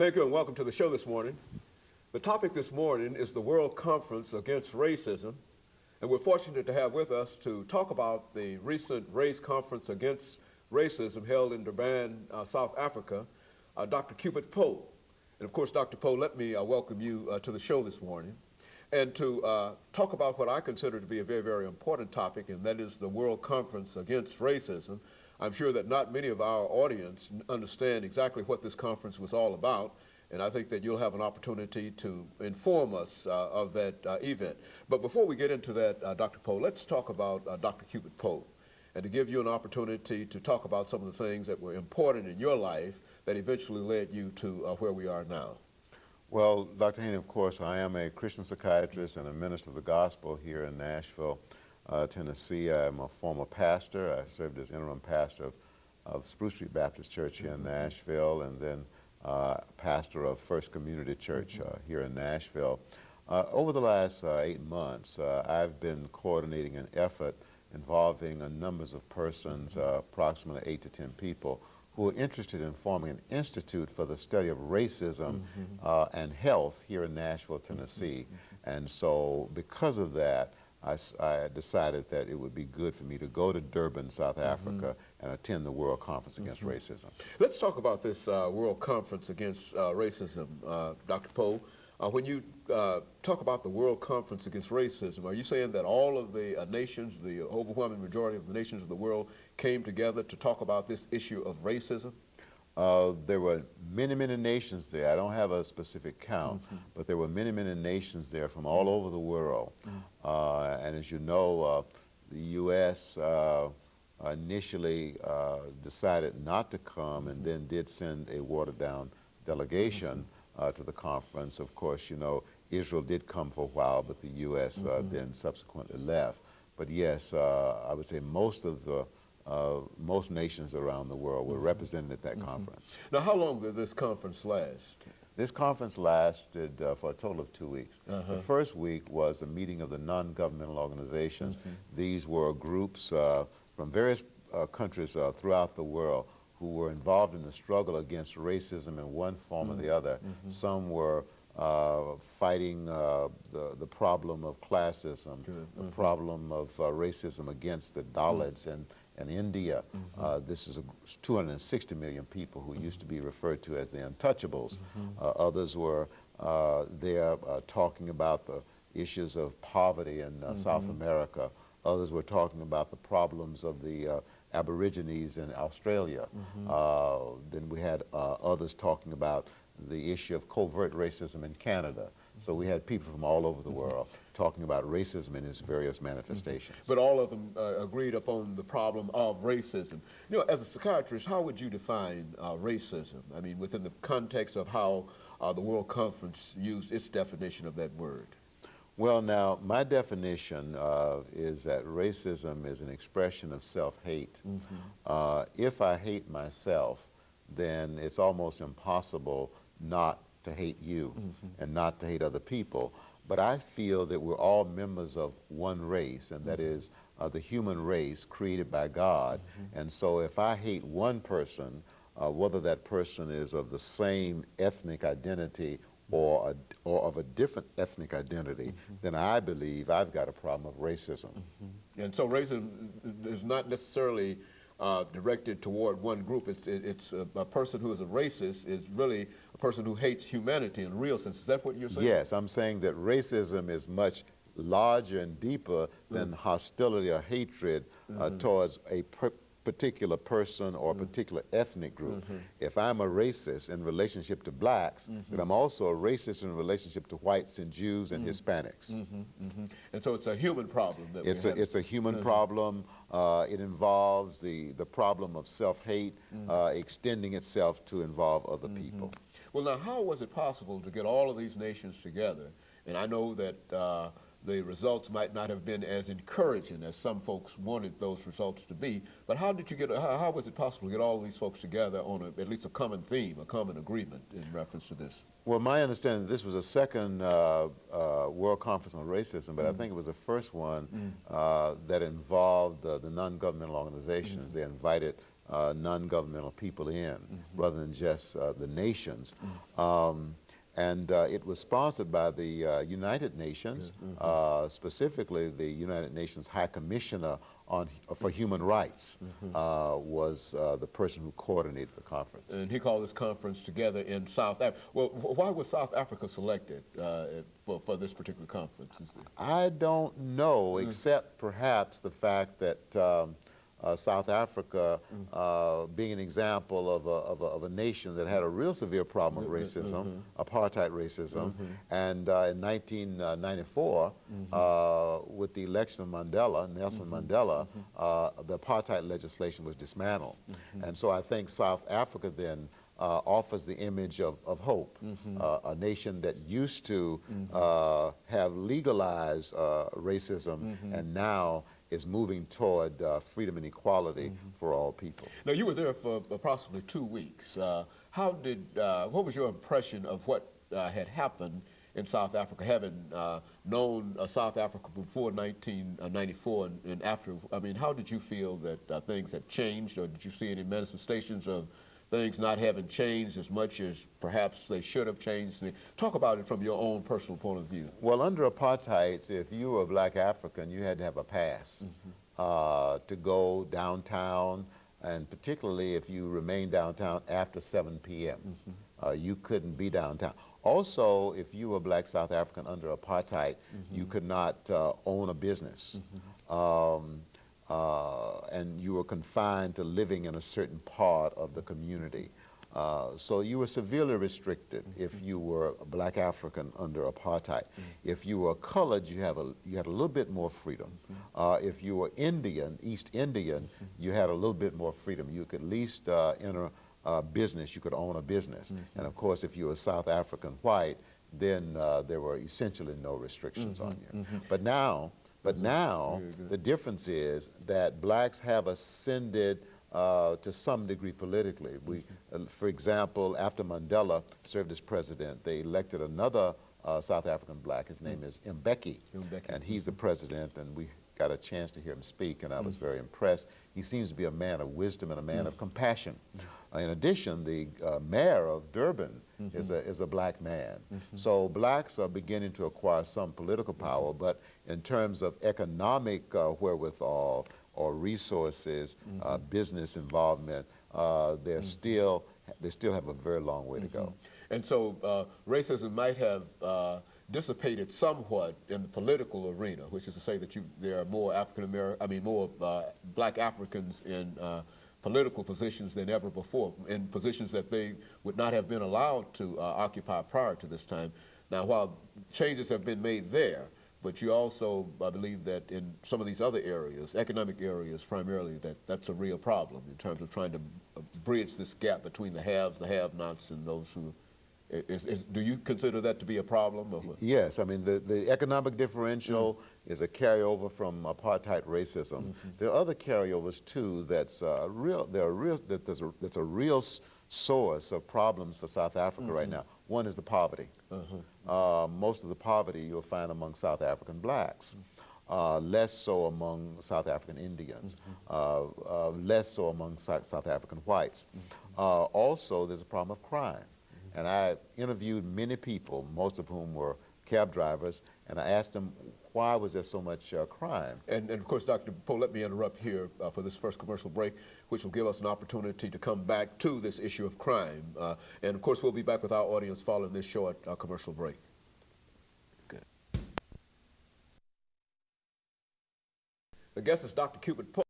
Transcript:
Thank you and welcome to the show this morning. The topic this morning is the World Conference Against Racism, and we're fortunate to have with us to talk about the recent race conference against racism held in Durban, South Africa, Dr. CPoe. And of course, Dr. Poe, let me welcome you to the show this morning and to talk about what I consider to be a very, very important topic, and that is the World Conference Against Racism. I'm sure that not many of our audience understand exactly what this conference was all about, and I think that you'll have an opportunity to inform us of that event. But before we get into that, Dr. Poe, let's talk about Dr. CPoe, and to give you an opportunity to talk about some of the things that were important in your life that eventually led you to where we are now. Well, Dr. Haney, of course, I am a Christian psychiatrist and a minister of the gospel here in Nashville, Tennessee. I'm a former pastor. I served as interim pastor of Spruce Street Baptist Church here in Nashville, and then pastor of First Community Church here in Nashville. Over the last 8 months, I've been coordinating an effort involving numbers of persons, approximately 8 to 10 people, who are interested in forming an institute for the study of racism and health here in Nashville, Tennessee. And so because of that, I decided that it would be good for me to go to Durban, South Africa, and attend the World Conference Against Racism. Let's talk about this World Conference Against Racism, Dr. Poe. When you talk about the World Conference Against Racism, are you saying that all of the nations, the overwhelming majority of the nations of the world, came together to talk about this issue of racism? There were many, many nations there. I don't have a specific count, but there were many, many nations there from all over the world. And as you know, the U.S. Initially decided not to come and then did send a watered-down delegation to the conference. Of course, you know, Israel did come for a while, but the U.S. Then subsequently left. But yes, I would say most nations around the world were represented at that conference. Now, how long did this conference last? This conference lasted for a total of 2 weeks. The first week was a meeting of the non-governmental organizations. These were groups from various countries throughout the world who were involved in the struggle against racism in one form or the other. Some were fighting the problem of classism, the problem of racism against the Dalits and India. This is 260 million people who used to be referred to as the untouchables. Others were there talking about the issues of poverty in South America. Others were talking about the problems of the Aborigines in Australia. Then we had others talking about the issue of covert racism in Canada. So we had people from all over the world talking about racism in its various manifestations. But all of them agreed upon the problem of racism. You know, as a psychiatrist, how would you define racism? I mean, within the context of how the World Conference used its definition of that word. Well, now, my definition is that racism is an expression of self-hate. If I hate myself, then it's almost impossible not to hate you and not to hate other people. But I feel that we're all members of one race, and that is the human race created by God. And so if I hate one person, whether that person is of the same ethnic identity or of a different ethnic identity, then I believe I've got a problem of racism. And so racism is not necessarily directed toward one group. It's a person who is a racist is really a person who hates humanity in a real sense. Is that what you're saying? Yes, I'm saying that racism is much larger and deeper than hostility or hatred towards a particular person or a particular ethnic group. If I'm a racist in relationship to blacks, then I'm also a racist in relationship to whites and Jews and Hispanics. And so it's a human problem. That it's a human problem. It involves the problem of self-hate extending itself to involve other people. Well, now, how was it possible to get all of these nations together? And I know that the results might not have been as encouraging as some folks wanted those results to be, but how did you get, how was it possible to get all of these folks together on at least a common theme, a common agreement in reference to this? Well, my understanding, this was a second World Conference on Racism, but I think it was the first one that involved the non-governmental organizations. They invited non-governmental people in, rather than just the nations. It was sponsored by the United Nations, specifically the United Nations High Commissioner for Human Rights was the person who coordinated the conference. And he called this conference together in South Africa. Well, why was South Africa selected for this particular conference? I don't know, except perhaps the fact that South Africa, being an example of a nation that had a real severe problem with racism, apartheid racism, and in 1994, with the election of Nelson Mandela, the apartheid legislation was dismantled. And so I think South Africa then offers the image of hope, a nation that used to have legalized racism and now is moving toward freedom and equality for all people. Now, you were there for approximately 2 weeks. What was your impression of what had happened in South Africa, having known South Africa before 1994 and after? I mean, how did you feel that things had changed, or did you see any manifestations of things not having changed as much as perhaps they should have changed? Talk about it from your own personal point of view. Well, under apartheid, if you were a black African, you had to have a pass to go downtown, and particularly if you remained downtown after 7 p.m. You couldn't be downtown. Also, if you were a black South African under apartheid, you could not own a business. And you were confined to living in a certain part of the community. So you were severely restricted if you were a black African under apartheid. If you were colored, you had a little bit more freedom. If you were Indian, East Indian, you had a little bit more freedom. You could at least enter a business, you could own a business. And of course, if you were South African white, then there were essentially no restrictions on you. But now, the difference is that blacks have ascended to some degree politically. For example, after Mandela served as president, they elected another South African black. His name is Mbeki, and he's the president, and we got a chance to hear him speak, and I was very impressed. He seems to be a man of wisdom and a man of compassion. In addition, the mayor of Durban is a black man. So blacks are beginning to acquire some political power, but in terms of economic wherewithal or resources, business involvement, they still have a very long way to go. And so racism might have dissipated somewhat in the political arena, which is to say that there are more more black Africans in political positions than ever before, in positions that they would not have been allowed to occupy prior to this time. Now, while changes have been made there, but you also believe that in some of these other areas, economic areas primarily, that's a real problem in terms of trying to bridge this gap between the haves, the have-nots, and those who... do you consider that to be a problem? Or what? Yes, I mean the economic differential is a carryover from apartheid racism. There are other carryovers too. That's a real source of problems for South Africa right now. One is the poverty. Most of the poverty you'll find among South African blacks. Less so among South African Indians, less so among South African whites. Also, there's a problem of crime. And I interviewed many people, most of whom were cab drivers, and I asked them, why was there so much crime? And of course, Dr. Poe, let me interrupt here for this first commercial break, which will give us an opportunity to come back to this issue of crime. And of course, we'll be back with our audience following this short commercial break. Good. The guest is Dr. Poe.